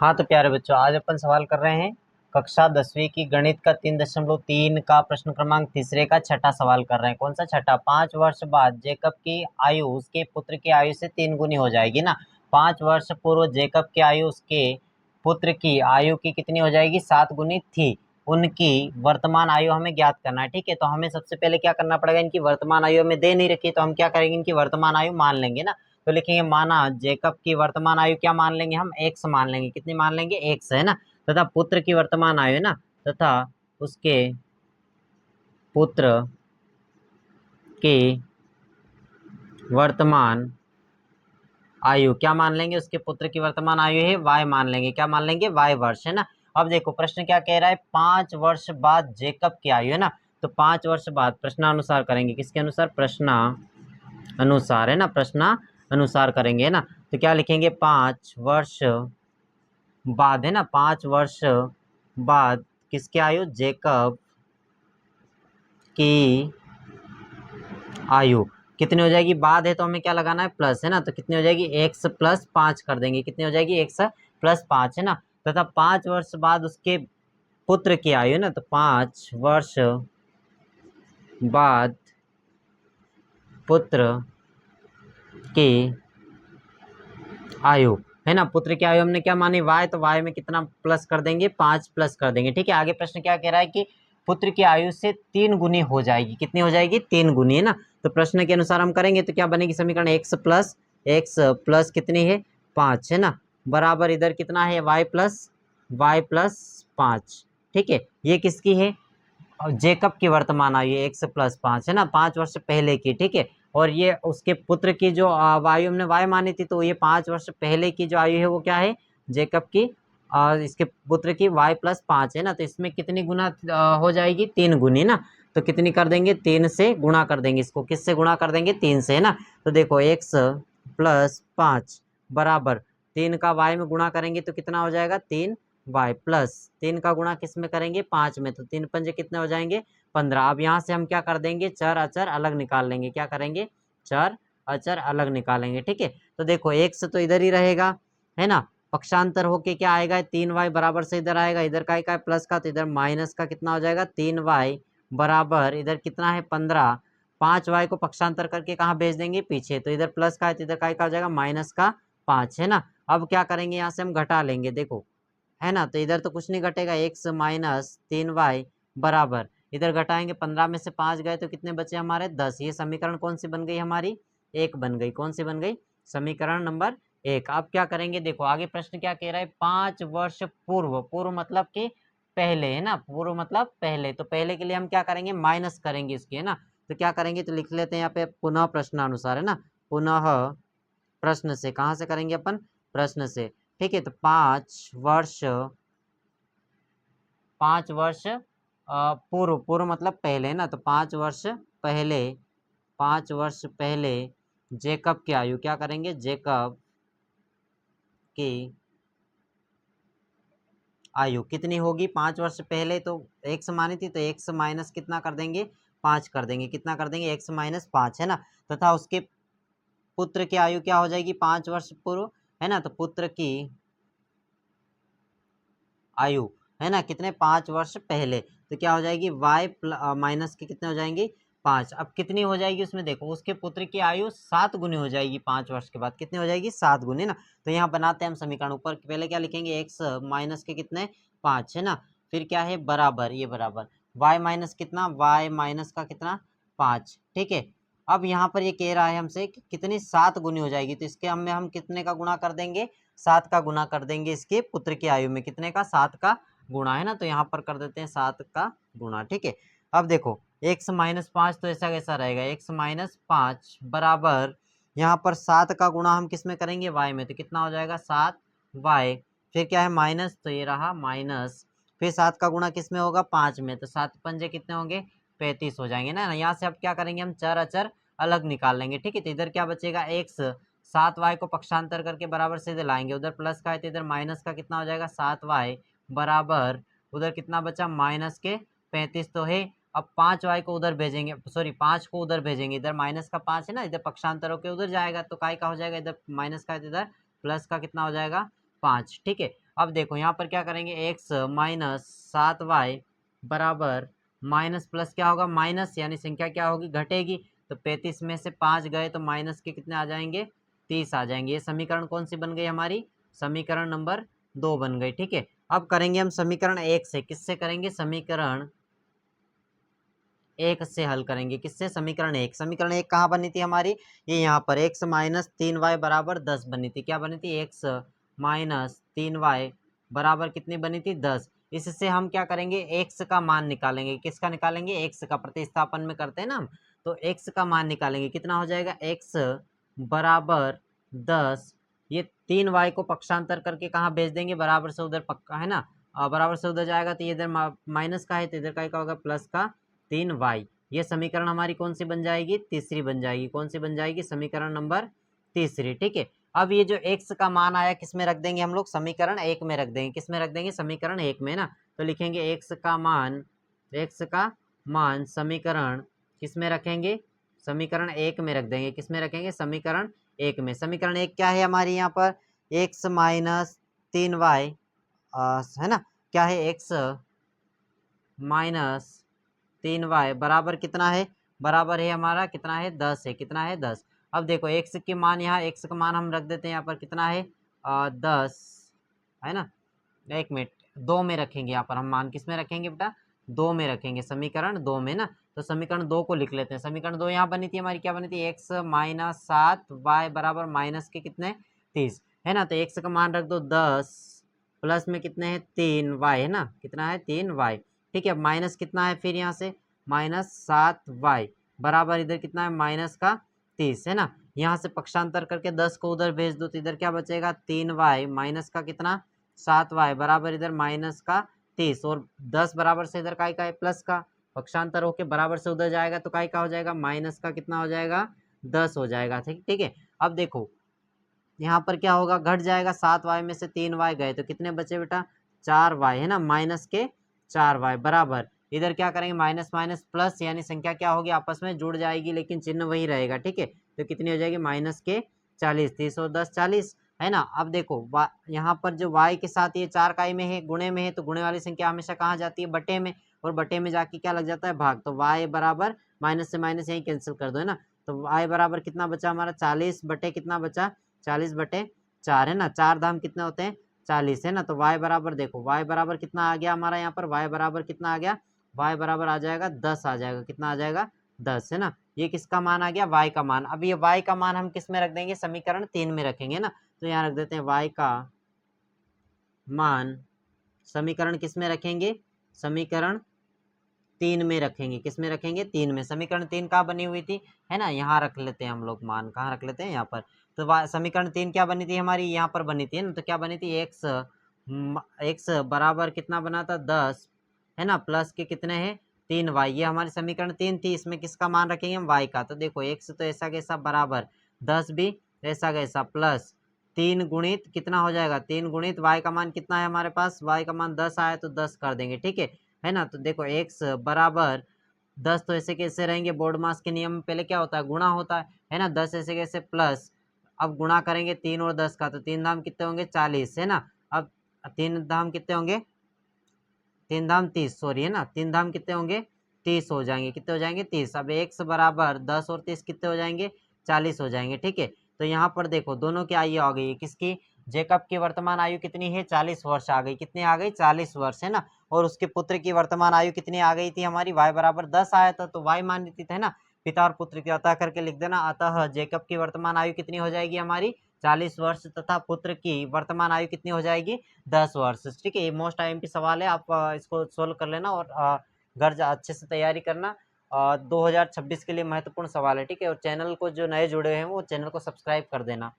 हाँ तो प्यारे बच्चों, आज अपन सवाल कर रहे हैं कक्षा 10वीं की गणित का 3.3 का प्रश्न क्रमांक तीसरे का छठा सवाल कर रहे हैं। कौन सा छठा? 5 वर्ष बाद जेकब की आयु उसके पुत्र की आयु से 3 गुनी हो जाएगी ना। 5 वर्ष पूर्व जेकब की आयु उसके पुत्र की आयु की कितनी हो जाएगी? 7 गुनी थी। उनकी वर्तमान आयु हमें ज्ञात करना है। ठीक है, तो हमें सबसे पहले क्या करना पड़ेगा? इनकी वर्तमान आयु हमें दे नहीं रखी, तो हम क्या करेंगे? इनकी वर्तमान आयु मान लेंगे ना। तो लिखेंगे माना जेकब की वर्तमान आयु क्या मान लेंगे? हम एक्स मान लेंगे। कितनी मान लेंगे? एक्स, है ना। तथा पुत्र की वर्तमान आयु, है ना, तथा उसके पुत्र की वर्तमान आयु क्या मान लेंगे? उसके पुत्र की वर्तमान आयु है वाई मान लेंगे। क्या मान लेंगे? वाई वर्ष, है ना। अब देखो प्रश्न क्या कह रहा है? 5 वर्ष बाद जेकब की आयु, है ना। तो 5 वर्ष बाद प्रश्नानुसार करेंगे। किसके अनुसार? प्रश्न अनुसार, है ना। प्रश्न अनुसार करेंगे, है ना। तो क्या लिखेंगे? 5 वर्ष बाद, है ना। 5 वर्ष बाद किसकी आयु? जेकब की आयु कितनी हो जाएगी? बाद है तो हमें क्या लगाना है? प्लस, है ना। तो कितनी हो जाएगी? x + 5 कर देंगे। कितनी हो जाएगी? x + 5, है ना। तथा 5 वर्ष बाद उसके पुत्र की आयु, है ना। तो 5 वर्ष बाद पुत्र की आयु, है ना। पुत्र की आयु हमने क्या मानी? y, तो y में कितना प्लस कर देंगे? 5 प्लस कर देंगे। ठीक है, आगे प्रश्न क्या कह रहा है कि पुत्र की आयु से 3 गुनी हो जाएगी। कितनी हो जाएगी? 3 गुनी, है ना। तो प्रश्न के अनुसार हम करेंगे तो क्या बनेगी समीकरण? x प्लस कितनी है? 5, है ना, बराबर इधर कितना है? y+5। ठीक है, ये किसकी है? जेकब की वर्तमान आयु x + 5, है ना, 5 वर्ष पहले की। ठीक है, और ये उसके पुत्र की जो आयु हमने y मानी थी, तो ये 5 वर्ष पहले की जो आयु है वो क्या है? जेकब की इसके पुत्र की y+5, है ना। तो इसमें कितनी गुना हो जाएगी? 3 गुनी ना। तो कितनी कर देंगे? 3 से गुणा कर देंगे। इसको किससे गुणा कर देंगे? 3 से, है ना। तो देखो x + 5 बराबर 3 का y में गुणा करेंगे तो कितना हो जाएगा? 3y प्लस 3 का गुणा किस में करेंगे? 5 में। तो 3 पंजे कितने हो जाएंगे? 15। अब यहाँ से हम क्या कर देंगे? चर अचर अलग निकाल लेंगे। क्या करेंगे? चर अचर अलग निकालेंगे। ठीक है, तो देखो x तो इधर ही रहेगा, है ना। पक्षांतर होके क्या आएगा? 3y बराबर से इधर आएगा। इधर का है प्लस का, तो इधर माइनस का कितना हो जाएगा? 3y बराबर इधर कितना है? 15। 5y को पक्षांतर करके कहाँ भेज देंगे? पीछे। तो इधर प्लस का है तो इधर का हो जाएगा माइनस का 5, है ना। अब क्या करेंगे? यहाँ से हम घटा लेंगे, देखो, है ना। तो इधर तो कुछ नहीं घटेगा। x - 3y बराबर इधर घटाएंगे, 15 में से 5 गए तो कितने बचे हमारे? 10। ये समीकरण कौन सी बन गई हमारी? 1 बन गई। कौन सी बन गई? समीकरण नंबर 1। अब क्या करेंगे? देखो आगे प्रश्न क्या कह रहा है? 5 वर्ष पूर्व, पूर्व मतलब कि पहले, है ना। पूर्व मतलब पहले, तो पहले के लिए हम क्या करेंगे? माइनस करेंगे इसकी, है ना। तो क्या करेंगे? तो लिख लेते हैं यहाँ पे पुनः प्रश्नानुसार, है ना। पुनः प्रश्न से, कहाँ से करेंगे अपन? प्रश्न से। ठीक है, तो 5 वर्ष पूर्व, पूर्व मतलब पहले, है ना। तो 5 वर्ष पहले, 5 वर्ष पहले जेकब की आयु, क्या करेंगे? जेकब की आयु कितनी होगी? 5 वर्ष पहले तो x मानी थी, तो x माइनस कितना कर देंगे? 5 कर देंगे। कितना कर देंगे? x - 5, है ना। तथा उसके पुत्र की आयु क्या हो जाएगी? 5 वर्ष पूर्व, है ना। तो पुत्र की आयु, है ना, कितने? 5 वर्ष पहले। तो क्या हो जाएगी? y माइनस के कितने हो जाएंगे? 5। अब कितनी हो जाएगी उसमें? देखो उसके पुत्र की आयु 7 गुनी हो जाएगी। 5 वर्ष के बाद कितनी हो जाएगी? 7 गुनी ना। तो यहाँ बनाते हैं हम समीकरण। ऊपर पहले क्या लिखेंगे? x माइनस के कितने? 5, है ना। फिर क्या है? बराबर, ये बराबर y माइनस कितना? y माइनस का कितना? 5। ठीक है, अब यहाँ पर ये कह रहा है हमसे कि कितनी? 7 गुनी हो जाएगी। तो इसके हम कितने का गुणा कर देंगे? 7 का गुणा कर देंगे इसके पुत्र की आयु में। कितने का? 7 का गुणा, है ना। तो यहाँ पर कर देते हैं 7 का गुणा। ठीक है, अब देखो x - 5 तो ऐसा कैसा रहेगा? x - 5 बराबर यहाँ पर 7 का गुणा हम किस में करेंगे? y में। तो कितना हो जाएगा? 7y। फिर क्या है? माइनस, तो ये रहा माइनस। फिर 7 का गुणा किस में होगा? 5 में। तो 7 पंजे कितने होंगे? 35 हो जाएंगे ना। यहाँ से अब क्या करेंगे? हम चर अचर अलग निकाल लेंगे। ठीक है, तो इधर क्या बचेगा? x, 7y को पक्षांतर करके बराबर से इधर लाएंगे। उधर प्लस का है तो इधर माइनस का कितना हो जाएगा? 7y बराबर उधर कितना बचा? माइनस के 35 तो है। अब 5y को उधर भेजेंगे, सॉरी 5 को उधर भेजेंगे। इधर माइनस का 5 है ना, इधर पक्षांतर होकर उधर जाएगा तो काय का हो जाएगा? इधर माइनस का है तो इधर प्लस का कितना हो जाएगा? 5, ठीक है। अब देखो यहाँ पर क्या करेंगे, x माइनस 7y बराबर माइनस प्लस क्या होगा, माइनस यानी संख्या क्या होगी, घटेगी। तो 35 में से 5 गए तो माइनस के कितने आ जाएंगे, 30 आ जाएंगे। ये समीकरण कौन सी बन गई हमारी, समीकरण नंबर 2 बन गई, ठीक है। अब करेंगे हम समीकरण 1 से, किससे करेंगे, समीकरण 1 से हल करेंगे, किससे, समीकरण 1। समीकरण 1 कहाँ बनी थी हमारी, ये यहाँ पर x माइनस 3y बराबर 10 बनी थी। क्या बनी थी, x माइनस 3y बराबर कितनी बनी थी, 10। इससे हम क्या करेंगे, x का मान निकालेंगे। किसका निकालेंगे, x का, प्रतिस्थापन में करते हैं ना हम, तो x का मान निकालेंगे। कितना हो जाएगा, x बराबर 10। ये 3y को पक्षांतर करके कहाँ भेज देंगे, बराबर से उधर, पक्का है ना, बराबर से उधर जाएगा तो ये इधर माइनस का है तो इधर का होगा प्लस का 3y। ये समीकरण हमारी कौन सी बन जाएगी, तीसरी बन जाएगी। कौन सी बन जाएगी, समीकरण नंबर तीसरी, ठीक है। अब ये जो x का मान आया किस में रख देंगे हम लोग, समीकरण 1 में रख देंगे। किस में रख देंगे, समीकरण 1 में ना, तो लिखेंगे x का मान समीकरण किस में रखेंगे, समीकरण 1 में रख देंगे। किस में रखेंगे, समीकरण 1 में। समीकरण 1 क्या है हमारी यहाँ पर, x माइनस 3y है ना, क्या है, x माइनस 3y बराबर कितना है, बराबर है हमारा कितना है, 10 है। कितना है, 10। अब देखो x के मान, यहाँ x का मान हम रख देते हैं यहाँ पर, कितना है 10 है ना। एक मिनट, 2 में रखेंगे यहाँ पर हम मान, किस में रखेंगे बेटा, 2 में रखेंगे, समीकरण 2 में ना। तो समीकरण 2 को लिख लेते हैं। समीकरण 2 यहाँ बनी थी हमारी, क्या बनी थी, x माइनस 7y बराबर माइनस के कितने, 30 है ना। तो x का मान रख दो 10, प्लस में कितने हैं, 3y है ना, कितना है, 3y, ठीक है। माइनस कितना है फिर यहाँ से, माइनस 7y बराबर इधर कितना है, माइनस का 30 है ना। यहाँ से पक्षांतर करके 10 को उधर भेज दो तो इधर क्या बचेगा, 3y माइनस का कितना, 7y बराबर इधर माइनस का 30, और 10 बराबर से इधर का है, प्लस का, पक्षांतर होके बराबर से उधर जाएगा तो का हो जाएगा, माइनस का कितना हो जाएगा, 10 हो जाएगा, ठीक, ठीक है। अब देखो यहाँ पर क्या होगा, घट जाएगा, 7y में से 3y गए तो कितने बचे बेटा, 4y है ना, माइनस के 4y बराबर इधर क्या करेंगे, माइनस माइनस प्लस, यानी संख्या क्या होगी, आपस में जुड़ जाएगी लेकिन चिन्ह वही रहेगा, ठीक है। तो कितनी हो जाएगी, माइनस के 40, 30 और 10 40 है ना। अब देखो यहाँ पर जो y के साथ ये 4 काई में है, गुणे में है, तो गुणे वाली संख्या हमेशा कहाँ जाती है, बटे में, और बटे में जाके क्या लग जाता है, भाग। तो y बराबर माइनस से माइनस यही कैंसिल कर दो है ना। तो y बराबर कितना बचा हमारा, 40 बटे कितना बचा, 40 बटे 4 है ना। 4 धाम कितने होते हैं, 40 है ना। तो y बराबर देखो, y बराबर कितना आ गया हमारा यहाँ पर, y बराबर कितना आ गया, y बराबर आ जाएगा 10 आ जाएगा। कितना आ जाएगा, 10 है ना। ये किसका मान आ गया, y का मान। अब ये y का मान हम किस में रख देंगे, समीकरण 3 में रखेंगे ना। तो यहाँ रख देते हैं y का मान समीकरण किस में रखेंगे, समीकरण 3 में रखेंगे। किस में रखेंगे, 3 में। समीकरण 3 कहाँ बनी हुई थी, है ना, यहाँ रख लेते हैं हम लोग मान, कहाँ रख लेते हैं, यहाँ पर। तो समीकरण 3 क्या बनी थी हमारी, यहाँ पर बनी थी ना। तो क्या बनी थी, x बराबर कितना बना था, 10 है ना, प्लस के कितने हैं, 3y। ये हमारी समीकरण 3 थी। इसमें किसका मान रखेंगे हम, y का। तो देखो x तो ऐसा कैसा बराबर 10 भी ऐसा कैसा, प्लस 3 गुणित कितना हो जाएगा, 3 गुणित y का मान कितना है हमारे पास, y का मान 10 आया तो 10 कर देंगे, ठीक है ना। तो देखो x बराबर 10 तो ऐसे कैसे रहेंगे, बोर्ड मास के नियम में पहले क्या होता है, गुणा होता है ना। 10 ऐसे कैसे प्लस, अब गुणा करेंगे 3 और 10 का, तो 3 दाम कितने होंगे, 40 है ना। अब 3 दाम कितने होंगे, 3 दाम 30, सॉरी है ना, 3 दाम कितने होंगे, 30 हो जाएंगे। कितने हो जाएंगे, 30। अब x बराबर 10 और 30 कितने हो जाएंगे, 40 हो जाएंगे, ठीक है। तो यहाँ पर देखो दोनों की आयु आ गई, किसकी, जेकब की वर्तमान आयु कितनी है, 40 वर्ष आ गई। कितनी आ गई, 40 वर्ष है ना। और उसके पुत्र की वर्तमान आयु कितनी आ गई थी हमारी, y बराबर 10 आया था, तो y मान लेती है ना, पिता और पुत्र की अतः करके लिख देना। अतः जेकब की वर्तमान आयु कितनी हो जाएगी हमारी, 40 वर्ष, तथा पुत्र की वर्तमान आयु कितनी हो जाएगी, 10 वर्ष, ठीक है। ये मोस्ट आईएमपी सवाल है, आप इसको सोल्व कर लेना और घर अच्छे से तैयारी करना। 2026 के लिए महत्वपूर्ण सवाल है, ठीक है। और चैनल को जो नए जुड़े हैं वो चैनल को सब्सक्राइब कर देना।